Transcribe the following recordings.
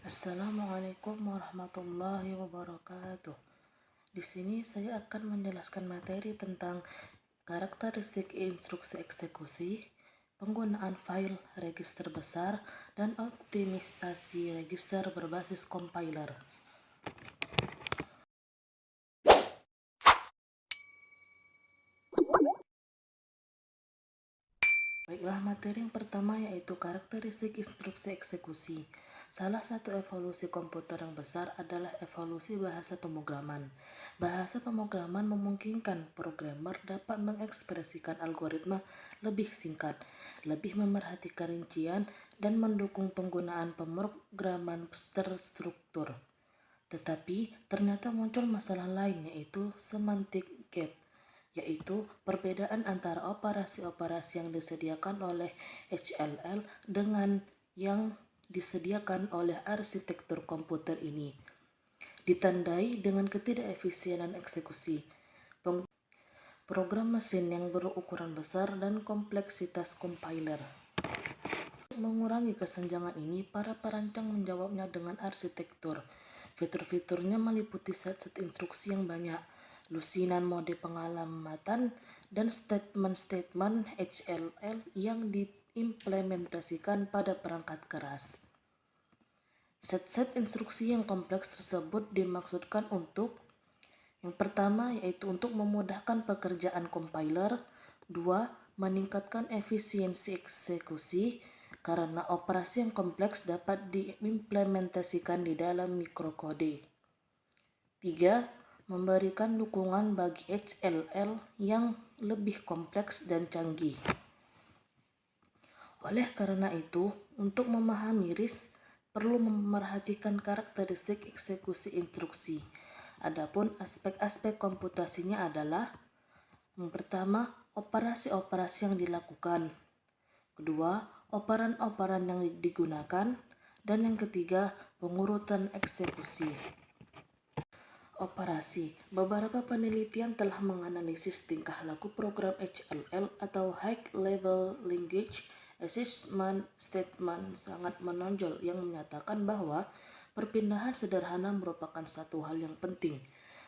Assalamualaikum warahmatullahi wabarakatuh. Di sini saya akan menjelaskan materi tentang karakteristik instruksi eksekusi, penggunaan file register besar, dan optimisasi register berbasis compiler. Baiklah, materi yang pertama yaitu karakteristik instruksi eksekusi. Salah satu evolusi komputer yang besar adalah evolusi bahasa pemrograman. Bahasa pemrograman memungkinkan programmer dapat mengekspresikan algoritma lebih singkat, lebih memerhatikan rincian, dan mendukung penggunaan pemrograman terstruktur. Tetapi ternyata muncul masalah lain, yaitu semantic gap, yaitu perbedaan antara operasi-operasi yang disediakan oleh HLL dengan yang disediakan oleh arsitektur komputer ini, ditandai dengan ketidakefisienan eksekusi, program mesin yang berukuran besar, dan kompleksitas compiler. Untuk mengurangi kesenjangan ini, para perancang menjawabnya dengan arsitektur. Fitur-fiturnya meliputi set-set instruksi yang banyak, lusinan mode pengalamatan, dan statement-statement HLL yang diimplementasikan pada perangkat keras. Set-set instruksi yang kompleks tersebut dimaksudkan untuk: yang pertama yaitu untuk memudahkan pekerjaan compiler, 2. meningkatkan efisiensi eksekusi karena operasi yang kompleks dapat diimplementasikan di dalam mikrokode, 3. memberikan dukungan bagi HLL yang lebih kompleks dan canggih. Oleh karena itu, untuk memahami RISC, perlu memerhatikan karakteristik eksekusi instruksi. Adapun aspek-aspek komputasinya adalah: yang pertama, operasi-operasi yang dilakukan, kedua, operan-operan yang digunakan, dan yang ketiga, pengurutan eksekusi. Operasi. Beberapa penelitian telah menganalisis tingkah laku program HLL atau High Level Language Assessment Statement sangat menonjol yang menyatakan bahwa perpindahan sederhana merupakan satu hal yang penting.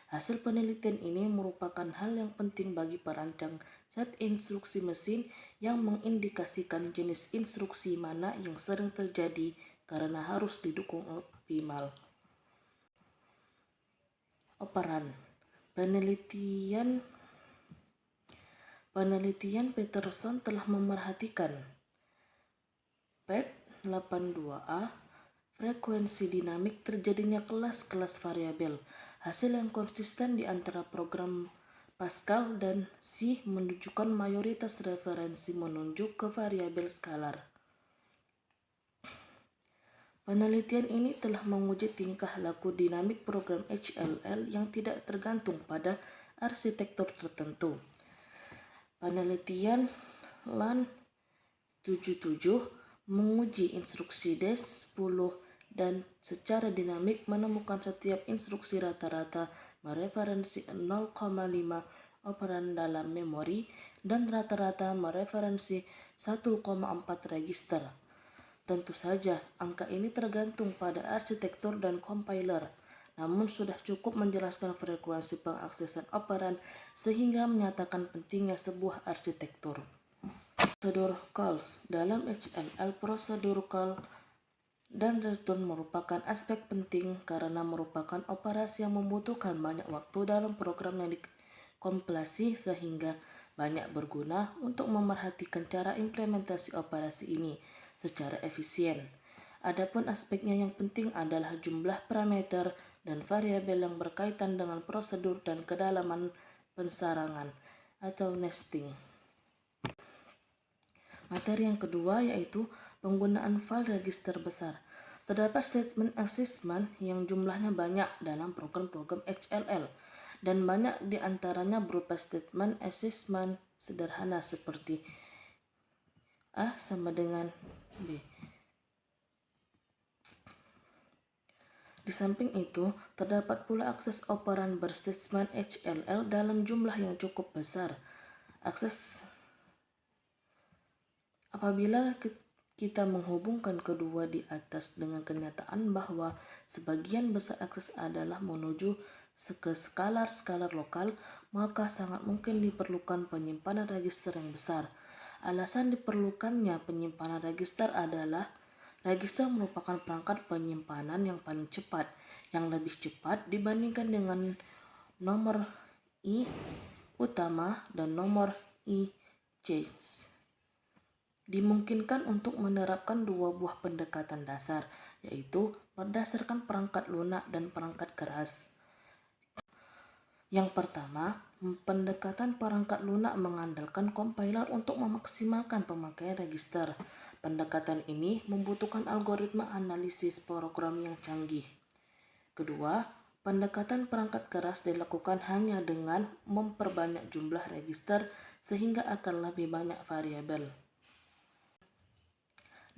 Hasil penelitian ini merupakan hal yang penting bagi perancang set instruksi mesin yang mengindikasikan jenis instruksi mana yang sering terjadi karena harus didukung optimal. Operan. Penelitian Peterson telah memerhatikan PET82A, frekuensi dinamik terjadinya kelas-kelas variabel, hasil yang konsisten di antara program Pascal dan C menunjukkan mayoritas referensi menunjuk ke variabel skalar. Penelitian ini telah menguji tingkah laku dinamik program HLL yang tidak tergantung pada arsitektur tertentu. Penelitian LAN 77 menguji instruksi DES10 dan secara dinamik menemukan setiap instruksi rata-rata mereferensi 0,5 operan dalam memori dan rata-rata mereferensi 1,4 register. Tentu saja, angka ini tergantung pada arsitektur dan compiler, namun sudah cukup menjelaskan frekuensi pengaksesan operan sehingga menyatakan pentingnya sebuah arsitektur. Prosedur calls. Dalam HLL, prosedur call dan return merupakan aspek penting karena merupakan operasi yang membutuhkan banyak waktu dalam program yang dikompilasi sehingga banyak berguna untuk memerhatikan cara implementasi operasi ini secara efisien. Adapun aspeknya yang penting adalah jumlah parameter dan variabel yang berkaitan dengan prosedur dan kedalaman pensarangan atau nesting. Materi yang kedua yaitu penggunaan file register besar. Terdapat statement assessment yang jumlahnya banyak dalam program-program HLL dan banyak di antaranya berupa statement assessment sederhana seperti A sama dengan B. Di samping itu, terdapat pula akses operan berstatement HLL dalam jumlah yang cukup besar. Apabila kita menghubungkan kedua di atas dengan kenyataan bahwa sebagian besar akses adalah menuju ke skalar lokal, maka sangat mungkin diperlukan penyimpanan register yang besar. Alasan diperlukannya penyimpanan register adalah register merupakan perangkat penyimpanan yang paling cepat, yang lebih cepat dibandingkan dengan nomor I utama dan nomor I change. Dimungkinkan untuk menerapkan dua buah pendekatan dasar, yaitu berdasarkan perangkat lunak dan perangkat keras. Yang pertama, pendekatan perangkat lunak mengandalkan compiler untuk memaksimalkan pemakaian register. Pendekatan ini membutuhkan algoritma analisis program yang canggih. Kedua, pendekatan perangkat keras dilakukan hanya dengan memperbanyak jumlah register sehingga akan lebih banyak variabel.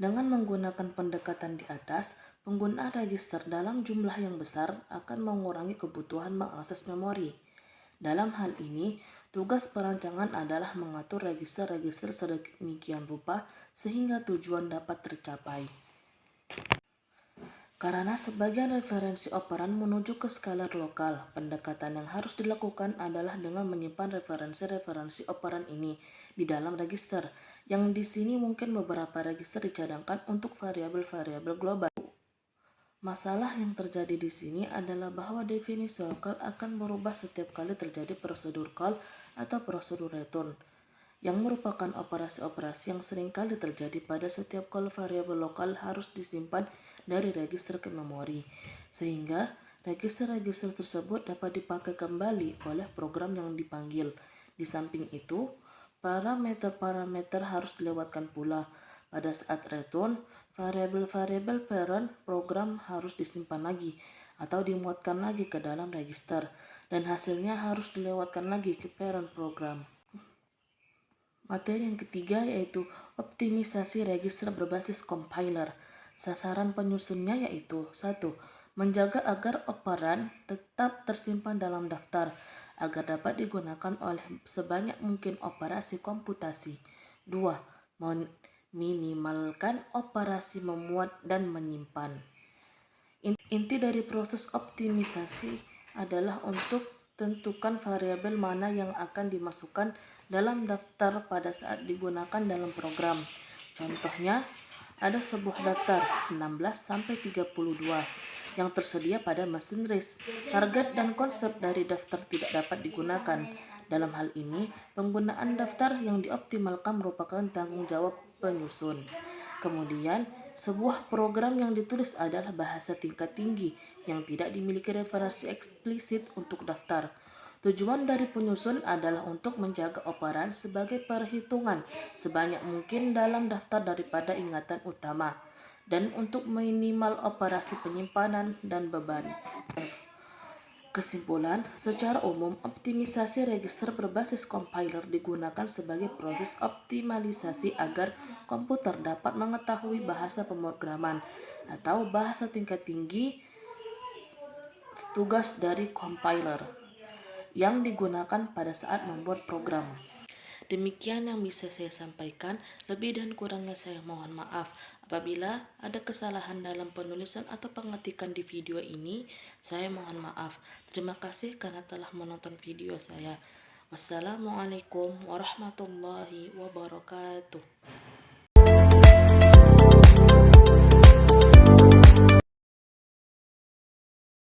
Dengan menggunakan pendekatan di atas, penggunaan register dalam jumlah yang besar akan mengurangi kebutuhan mengakses memori. Dalam hal ini, tugas perancangan adalah mengatur register-register sedemikian rupa sehingga tujuan dapat tercapai. Karena sebagian referensi operan menuju ke skalar lokal, pendekatan yang harus dilakukan adalah dengan menyimpan referensi-referensi operan ini di dalam register, yang di sini mungkin beberapa register dicadangkan untuk variabel-variabel global. Masalah yang terjadi di sini adalah bahwa definisi lokal akan berubah setiap kali terjadi prosedur call atau prosedur return, yang merupakan operasi-operasi yang seringkali terjadi pada setiap call. Variabel lokal harus disimpan dari register ke memori, sehingga register-register tersebut dapat dipakai kembali oleh program yang dipanggil. Di samping itu, parameter-parameter harus dilewatkan pula. Pada saat return, variabel-variabel parent program harus disimpan lagi atau dimuatkan lagi ke dalam register, dan hasilnya harus dilewatkan lagi ke parent program. Materi yang ketiga yaitu optimisasi register berbasis compiler. Sasaran penyusunnya yaitu 1. Menjaga agar operan tetap tersimpan dalam daftar agar dapat digunakan oleh sebanyak mungkin operasi komputasi. 2. Minimalkan operasi memuat dan menyimpan. Inti dari proses optimisasi adalah untuk tentukan variabel mana yang akan dimasukkan dalam daftar pada saat digunakan dalam program. Contohnya, ada sebuah daftar 16-32 yang tersedia pada mesin RISC. Target dan konsep dari daftar tidak dapat digunakan. Dalam hal ini, penggunaan daftar yang dioptimalkan merupakan tanggung jawab penyusun. Kemudian, sebuah program yang ditulis adalah bahasa tingkat tinggi yang tidak dimiliki referensi eksplisit untuk daftar. Tujuan dari penyusun adalah untuk menjaga operan sebagai perhitungan sebanyak mungkin dalam daftar daripada ingatan utama, dan untuk minimal operasi penyimpanan dan beban. Kesimpulan, secara umum, optimisasi register berbasis compiler digunakan sebagai proses optimalisasi agar komputer dapat mengetahui bahasa pemrograman atau bahasa tingkat tinggi. Tugas dari compiler yang digunakan pada saat membuat program. Demikian yang bisa saya sampaikan, lebih dan kurangnya saya mohon maaf. Apabila ada kesalahan dalam penulisan atau pengetikan di video ini, saya mohon maaf. Terima kasih karena telah menonton video saya. Wassalamualaikum warahmatullahi wabarakatuh.